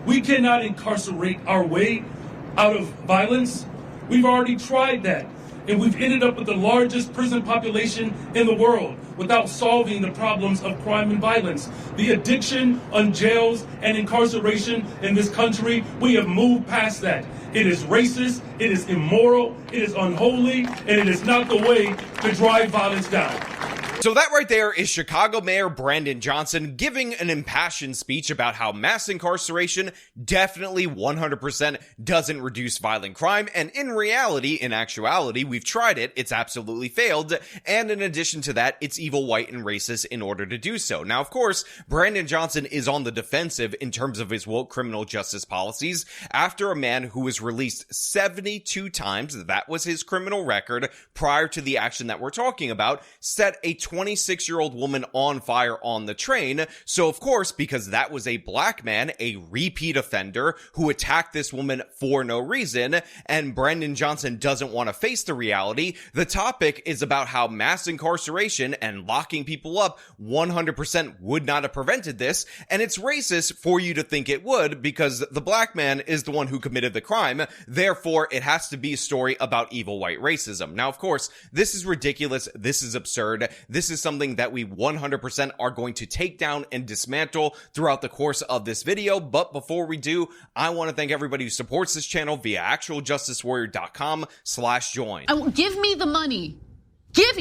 We cannot incarcerate our way out of violence. We've already tried that, and we've ended up with the largest prison population in the world without solving the problems of crime and violence. The addiction on jails and incarceration in this country, we have moved past that. It is racist, it is immoral, it is unholy, and it is not the way to drive violence down. So that right there is Chicago Mayor Brandon Johnson giving an impassioned speech about how mass incarceration definitely 100% doesn't reduce violent crime. And in reality, in actuality, we've tried it. It's absolutely failed. And in addition to that, it's evil, white, and racist in order to do so. Now, of course, Brandon Johnson is on the defensive in terms of his woke criminal justice policies after a man who was released 72 times, that was his criminal record prior to the action that we're talking about, set a 26-year-old woman on fire on the train. So of course, because that was a black man, a repeat offender who attacked this woman for no reason, and Brandon Johnson doesn't want to face the reality, the topic is about how mass incarceration and locking people up 100% would not have prevented this, and it's racist for you to think it would because the black man is the one who committed the crime, therefore it has to be a story about evil white racism. Now, of course, this is ridiculous, this is absurd, this is something that we 100% are going to take down and dismantle throughout the course of this video. But before we do, I want to thank everybody who supports this channel via actualjusticewarrior.com/join. Give me the money. Give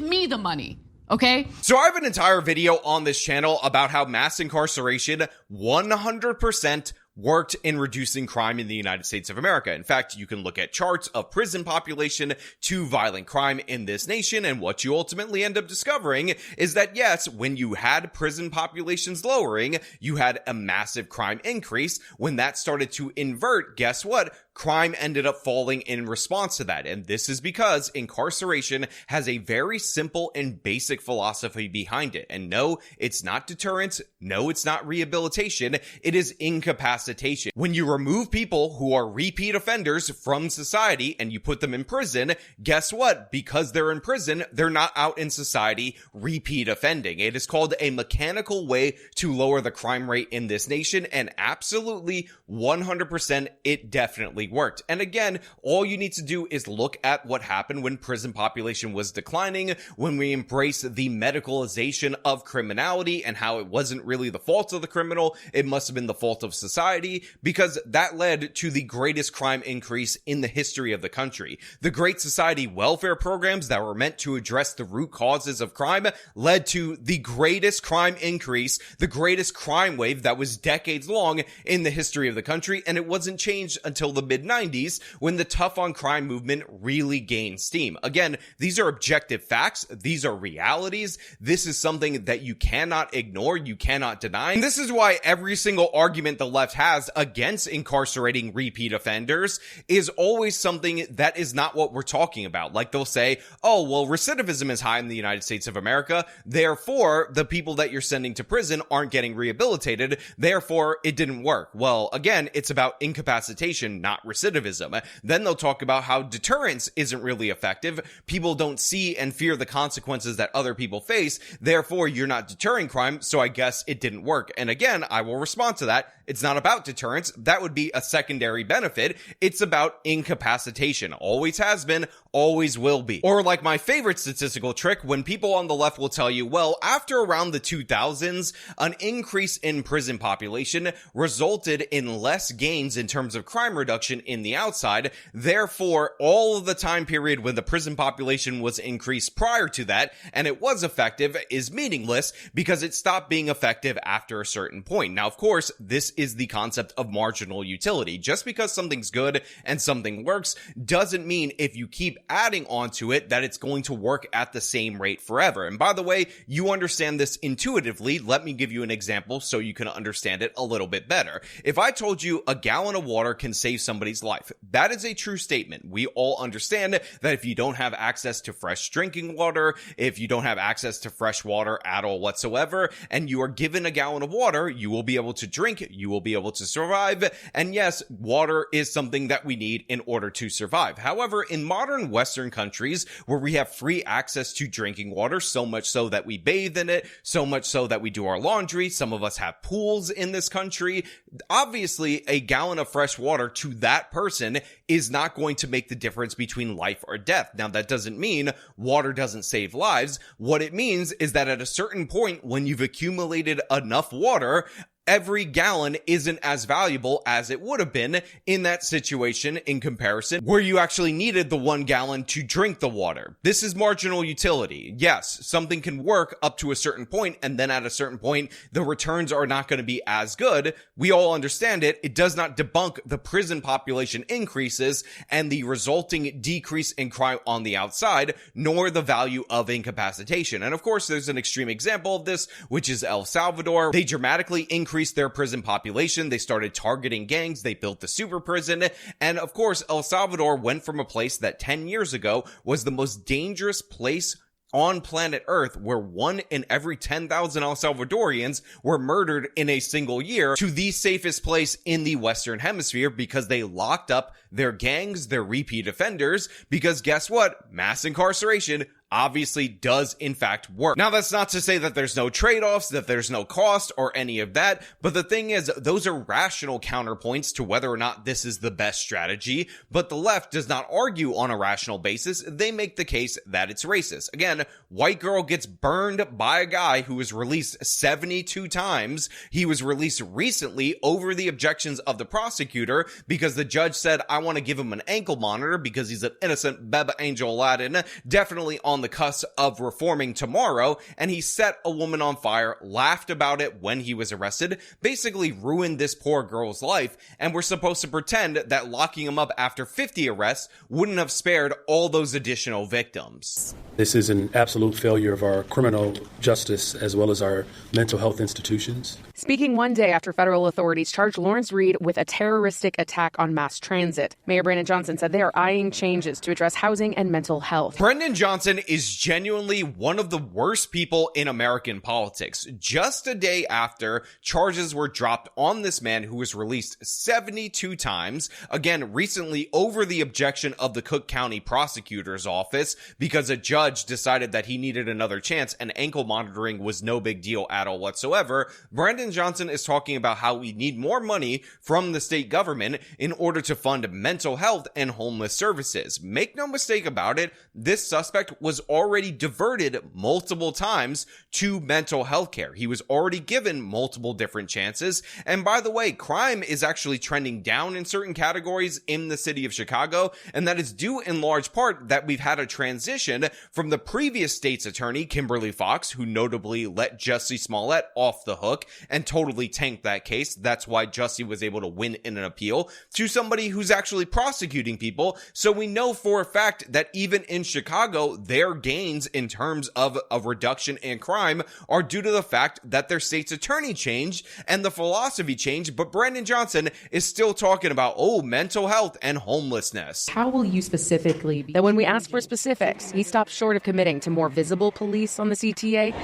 me the money. Okay? So I have an entire video on this channel about how mass incarceration 100% worked in reducing crime in the United States of America. In fact, you can look at charts of prison population to violent crime in this nation, and what you ultimately end up discovering is that yes, when you had prison populations lowering, you had a massive crime increase. When that started to invert, guess what? Crime ended up falling in response to that. And this is because incarceration has a very simple and basic philosophy behind it. And no, it's not deterrence. No, it's not rehabilitation. It is incapacitation. When you remove people who are repeat offenders from society and you put them in prison, guess what? Because they're in prison, they're not out in society repeat offending. It is called a mechanical way to lower the crime rate in this nation. And absolutely 100% it definitely worked. And again, all you need to do is look at what happened when prison population was declining, when we embraced the medicalization of criminality and how it wasn't really the fault of the criminal, it must have been the fault of society, because that led to the greatest crime increase in the history of the country. The Great Society welfare programs that were meant to address the root causes of crime led to the greatest crime increase, the greatest crime wave that was decades long in the history of the country, and it wasn't changed until the mid-90s when the tough on crime movement really gained steam. Again, these are objective facts. These are realities. This is something that you cannot ignore. You cannot deny. And this is why every single argument the left has against incarcerating repeat offenders is always something that is not what we're talking about. Like they'll say, oh, well, recidivism is high in the United States of America. Therefore, the people that you're sending to prison aren't getting rehabilitated. Therefore, it didn't work. Well, again, it's about incapacitation, not recidivism. Then they'll talk about how deterrence isn't really effective. People don't see and fear the consequences that other people face. Therefore, you're not deterring crime, so I guess it didn't work. And again, I will respond to that. It's not about deterrence. That would be a secondary benefit. It's about incapacitation. Always has been, always will be. Or like my favorite statistical trick, when people on the left will tell you, well, after around the 2000s, an increase in prison population resulted in less gains in terms of crime reduction in the outside. Therefore, all of the time period when the prison population was increased prior to that, and it was effective, is meaningless because it stopped being effective after a certain point. Now, of course, this is the concept of marginal utility. Just because something's good and something works doesn't mean if you keep adding onto it that it's going to work at the same rate forever. And by the way, you understand this intuitively. Let me give you an example so you can understand it a little bit better. If I told you a gallon of water can save somebody's life, that is a true statement. We all understand that if you don't have access to fresh drinking water, if you don't have access to fresh water at all whatsoever, and you are given a gallon of water, you will be able to drink, you will be able to survive. And yes, water is something that we need in order to survive. However, in modern Western countries where we have free access to drinking water, so much so that we bathe in it, so much so that we do our laundry. Some of us have pools in this country. Obviously, a gallon of fresh water to that person is not going to make the difference between life or death. Now, that doesn't mean water doesn't save lives. What it means is that at a certain point, when you've accumulated enough water, every gallon isn't as valuable as it would have been in that situation in comparison where you actually needed the 1 gallon to drink the water. This is marginal utility. Yes, something can work up to a certain point, and then at a certain point, the returns are not going to be as good. We all understand it. It does not debunk the prison population increases and the resulting decrease in crime on the outside, nor the value of incapacitation. And of course, there's an extreme example of this, which is El Salvador. They dramatically increased their prison population. They started targeting gangs. They built the super prison. And of course, El Salvador went from a place that 10 years ago was the most dangerous place on planet Earth, where 1 in every 10,000 El Salvadorians were murdered in a single year, to the safest place in the Western Hemisphere because they locked up their gangs, their repeat offenders, because guess what? Mass incarceration obviously does in fact work. Now, that's not to say that there's no trade-offs, that there's no cost or any of that, but the thing is, those are rational counterpoints to whether or not this is the best strategy, but the left does not argue on a rational basis. They make the case that it's racist. Again, white girl gets burned by a guy who was released 72 times. He was released recently over the objections of the prosecutor because the judge said, I want to give him an ankle monitor because he's an innocent Beba Angel Aladdin, definitely on the cusp of reforming tomorrow, and he set a woman on fire, laughed about it when he was arrested, basically ruined this poor girl's life, and we're supposed to pretend that locking him up after 50 arrests wouldn't have spared all those additional victims. This is an absolute failure of our criminal justice as well as our mental health institutions. Speaking one day after federal authorities charged Lawrence Reed with a terroristic attack on mass transit, Mayor Brandon Johnson said they are eyeing changes to address housing and mental health. Brandon Johnson is genuinely one of the worst people in American politics. Just a day after charges were dropped on this man who was released 72 times, again recently over the objection of the Cook County Prosecutor's Office because a judge decided that he needed another chance and ankle monitoring was no big deal at all whatsoever, Brandon Johnson is talking about how we need more money from the state government in order to fund mental health and homeless services. Make no mistake about it, this suspect was already diverted multiple times to mental health care. He was already given multiple different chances. And by the way, crime is actually trending down in certain categories in the city of Chicago, and that is due in large part that we've had a transition from the previous state's attorney, Kimberly Fox, who notably let Jussie Smollett off the hook and totally tanked that case. That's why Jussie was able to win in an appeal, to somebody who's actually prosecuting people. So we know for a fact that even in Chicago, their gains in terms of a reduction in crime are due to the fact that their state's attorney changed and the philosophy changed. But Brandon Johnson is still talking about, mental health and homelessness. How will you specifically, that when we ask for specifics, he stops short of committing to more visible police on the CTA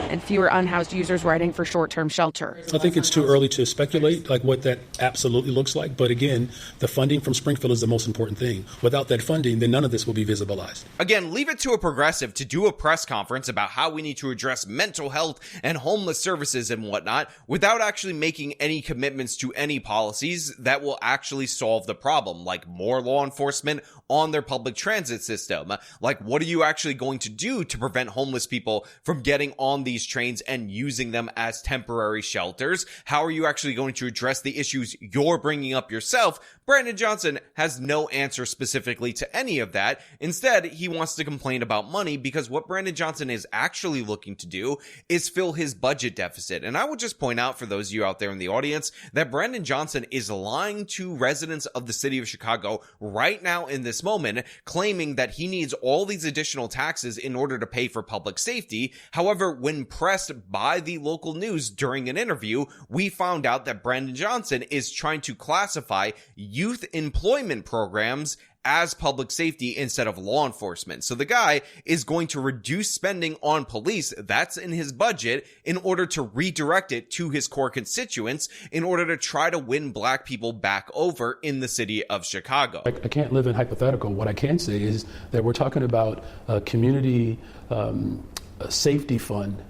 and fewer unhoused users writing for short-term shelter? I think it's too early to speculate like what that absolutely looks like. But again, the funding from Springfield is the most important thing. Without that funding, then none of this will be visibilized. Again, leave it to a progressive to do a press conference about how we need to address mental health and homeless services and whatnot without actually making any commitments to any policies that will actually solve the problem, like more law enforcement on their public transit system. Like, what are you actually going to do to prevent homeless people from getting on these trains and using them as temporary shelters? How are you actually going to address the issues you're bringing up yourself? Brandon Johnson has no answer specifically to any of that. Instead, he wants to complain about money because what Brandon Johnson is actually looking to do is fill his budget deficit. And I would just point out for those of you out there in the audience that Brandon Johnson is lying to residents of the city of Chicago right now in this moment, claiming that he needs all these additional taxes in order to pay for public safety. However, when pressed by the local news during an interview, we found out that Brandon Johnson is trying to classify youth employment programs as public safety instead of law enforcement. So the guy is going to reduce spending on police, that's in his budget, in order to redirect it to his core constituents in order to try to win black people back over in the city of Chicago. I can't live in hypothetical. What I can say is that we're talking about a community safety fund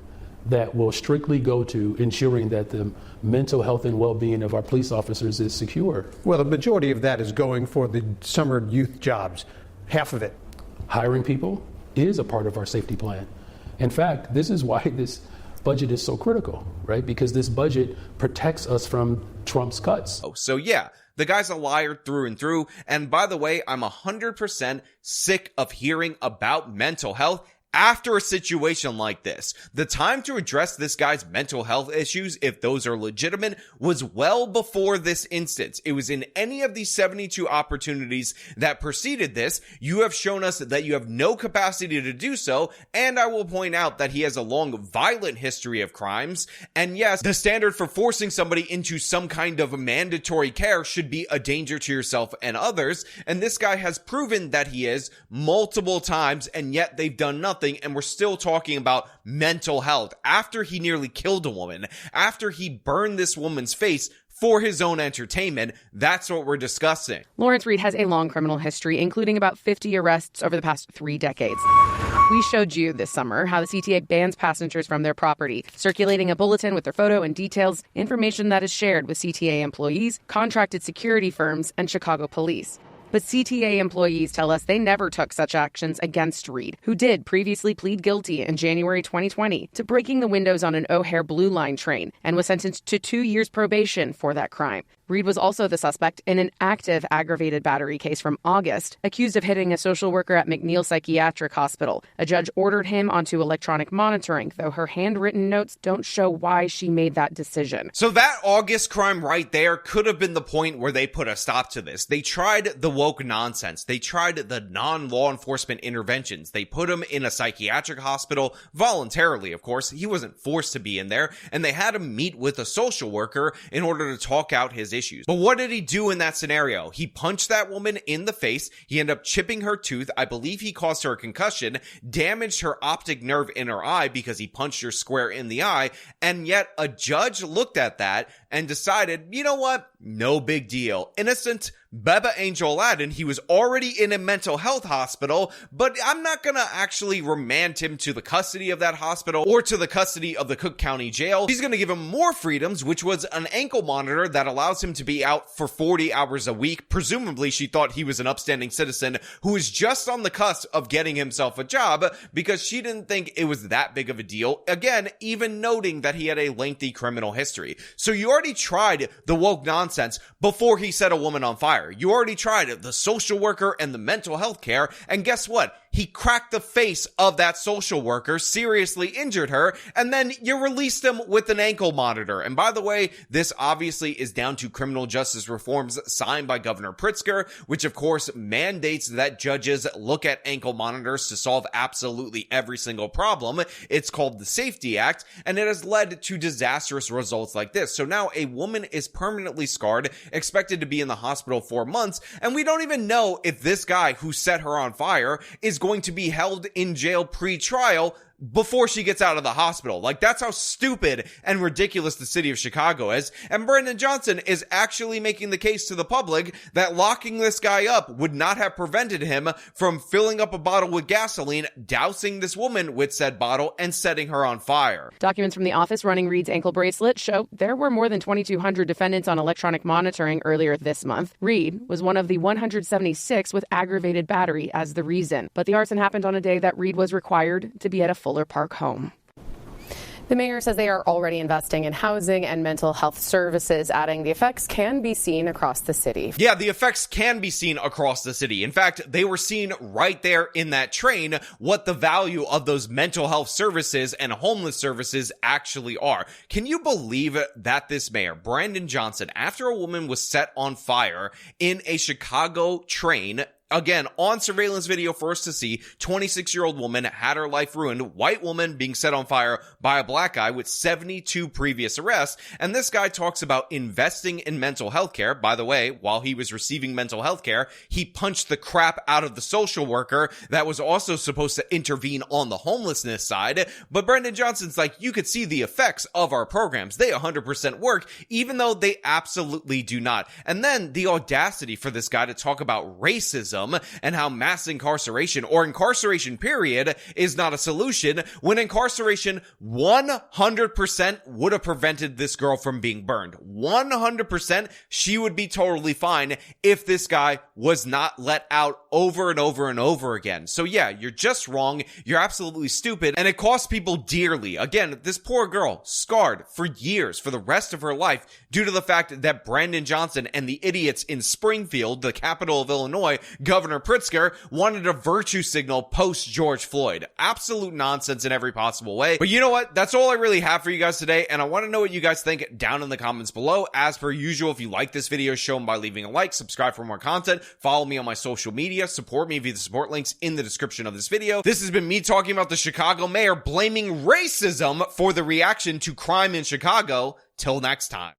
that will strictly go to ensuring that the mental health and well-being of our police officers is secure. Well, the majority of that is going for the summer youth jobs, half of it. Hiring people is a part of our safety plan. In fact, this is why this budget is so critical, right? Because this budget protects us from Trump's cuts. Oh, so yeah, the guy's a liar through and through. And by the way, I'm 100% sick of hearing about mental health after a situation like this. The time to address this guy's mental health issues, if those are legitimate, was well before this instance. It was in any of these 72 opportunities that preceded this. You have shown us that you have no capacity to do so, and I will point out that he has a long, violent history of crimes. And yes, the standard for forcing somebody into some kind of mandatory care should be a danger to yourself and others, and this guy has proven that he is multiple times, and yet they've done nothing. And we're still talking about mental health after he nearly killed a woman, after he burned this woman's face for his own entertainment. That's what we're discussing. Lawrence Reed has a long criminal history, including about 50 arrests over the past 3 decades. We showed you this summer how the CTA bans passengers from their property, circulating a bulletin with their photo and details, information that is shared with CTA employees, contracted security firms, and Chicago police. But CTA employees tell us they never took such actions against Reed, who did previously plead guilty in January 2020 to breaking the windows on an O'Hare Blue Line train and was sentenced to 2 years probation for that crime. Reed was also the suspect in an active aggravated battery case from August, accused of hitting a social worker at McNeil Psychiatric Hospital. A judge ordered him onto electronic monitoring, though her handwritten notes don't show why she made that decision. So that August crime right there could have been the point where they put a stop to this. They tried the woke nonsense. They tried the non-law enforcement interventions. They put him in a psychiatric hospital voluntarily, of course. He wasn't forced to be in there, and they had him meet with a social worker in order to talk out his issues. But what did he do in that scenario? He punched that woman in the face. He ended up chipping her tooth. I believe he caused her a concussion, damaged her optic nerve in her eye because he punched her square in the eye. And yet a judge looked at that and decided, you know what? No big deal. Innocent Beba Angel Aladdin, he was already in a mental health hospital, but I'm not gonna actually remand him to the custody of that hospital or to the custody of the Cook County Jail. He's gonna give him more freedoms, which was an ankle monitor that allows him to be out for 40 hours a week. Presumably, she thought he was an upstanding citizen who was just on the cusp of getting himself a job because she didn't think it was that big of a deal. Again, even noting that he had a lengthy criminal history. So you already tried the woke nonsense before he set a woman on fire. You already tried the social worker and the mental health care, and guess what? He cracked the face of that social worker, seriously injured her, and then you released him with an ankle monitor. And by the way, this obviously is down to criminal justice reforms signed by Governor Pritzker, which of course mandates that judges look at ankle monitors to solve absolutely every single problem. It's called the Safety Act, and it has led to disastrous results like this. So now a woman is permanently scarred, expected to be in the hospital for months, and we don't even know if this guy who set her on fire is going to be held in jail pre-trial before she gets out of the hospital. Like, that's how stupid and ridiculous the city of Chicago is. And Brandon Johnson is actually making the case to the public that locking this guy up would not have prevented him from filling up a bottle with gasoline, dousing this woman with said bottle, and setting her on fire. Documents from the office running Reed's ankle bracelet show there were more than 2,200 defendants on electronic monitoring earlier this month. Reed was one of the 176 with aggravated battery as the reason. But the arson happened on a day that Reed was required to be at a Fuller Park home. The mayor says they are already investing in housing and mental health services, adding the effects can be seen across the city. Yeah, the effects can be seen across the city. In fact, they were seen right there in that train what the value of those mental health services and homeless services actually are. Can you believe that this mayor, Brandon Johnson, after a woman was set on fire in a Chicago train, Again, on surveillance video for us to see, 26-year-old woman had her life ruined, white woman being set on fire by a black guy with 72 previous arrests, and this guy talks about investing in mental health care. By the way, while he was receiving mental health care, he punched the crap out of the social worker that was also supposed to intervene on the homelessness side. But Brendan Johnson's like, you could see the effects of our programs. They 100% work, even though they absolutely do not. And then the audacity for this guy to talk about racism and how mass incarceration or incarceration period is not a solution, when incarceration 100% would have prevented this girl from being burned. 100% she would be totally fine if this guy was not let out over and over and over again. So yeah, you're just wrong. You're absolutely stupid, and it costs people dearly. Again, this poor girl scarred for years, for the rest of her life, due to the fact that Brandon Johnson and the idiots in Springfield, the capital of Illinois, Governor Pritzker, wanted a virtue signal post George Floyd. Absolute nonsense in every possible way. But you know what? That's all I really have for you guys today, and I want to know what you guys think down in the comments below. As per usual, if you like this video, show them by leaving a like, subscribe for more content, follow me on my social media, support me via the support links in the description of this video. This has been me talking about the Chicago mayor blaming racism for the reaction to crime in Chicago. Till next time.